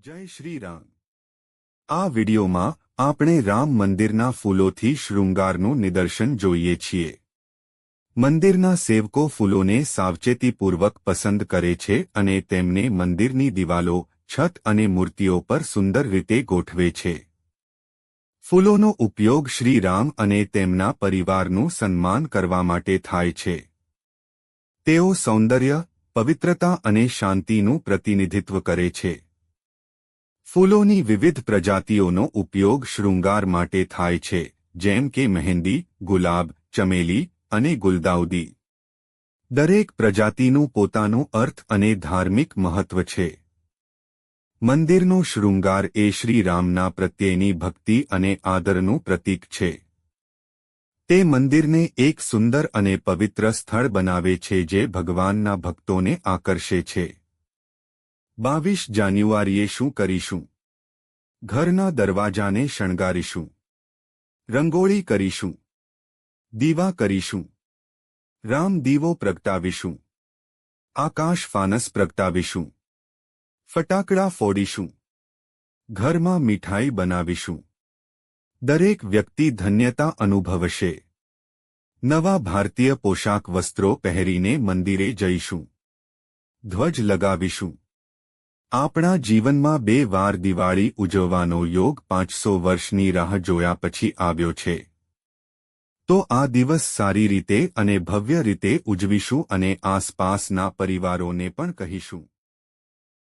જય શ્રી રામ। આ વિડિયોમાં આપણે રામ મંદિરના ફૂલોથી શૃંગારનું નિદર્શન જોઈએ છીએ। મંદિરના સેવકો ફૂલોને સાવચેતીપૂર્વક પસંદ કરે છે અને તેમને મંદિરની દિવાલો, છત અને મૂર્તિઓ પર સુંદર રીતે ગોઠવે છે। ફૂલોનો ઉપયોગ શ્રી રામ અને તેમના પરિવારનું સન્માન કરવા માટે થાય છે। તેઓ સૌંદર્ય, પવિત્રતા અને શાંતિનું પ્રતિનિધિત્વ કરે છે। ફૂલોની વિવિધ પ્રજાતિઓનો ઉપયોગ શૃંગાર માટે થાય છે, જેમ કે મહેંદી, ગુલાબ, ચમેલી અને ગુલદાઉદી। દરેક પ્રજાતિનું પોતાનું અર્થ અને ધાર્મિક મહત્વ છે। મંદિરનો શૃંગાર એ શ્રી રામના પ્રત્યેની ભક્તિ અને આદરનું પ્રતીક છે। તે મંદિરને એક સુંદર અને પવિત્ર સ્થળ બનાવે છે જે ભગવાનના ભક્તોને આકર્ષે છે। 22 જાન્યુઆરીએ શું કરીશું? ઘરના દરવાજાને શણગારીશું, રંગોળી કરીશું, દીવા કરીશું, રામ દીવો પ્રગટાવીશું, આકાશ ફાનસ પ્રગટાવીશું, ફટાકડા ફોડીશું, ઘરમાં મીઠાઈ બનાવીશું। દરેક વ્યક્તિ ધન્યતા અનુભવશે। નવા ભારતીય પોશાક વસ્ત્રો પહેરીને મંદિરે જઈશું, ધ્વજ લગાવીશું। આપણા જીવનમાં 2 વાર દિવાળી ઉજવવાનો યોગ 500 વર્ષની રાહ જોયા પછી આવ્યો છે। તો આ દિવસ સારી રીતે અને ભવ્ય રીતે ઉજવીશું અને આસપાસના પરિવારોને પણ કહીશું।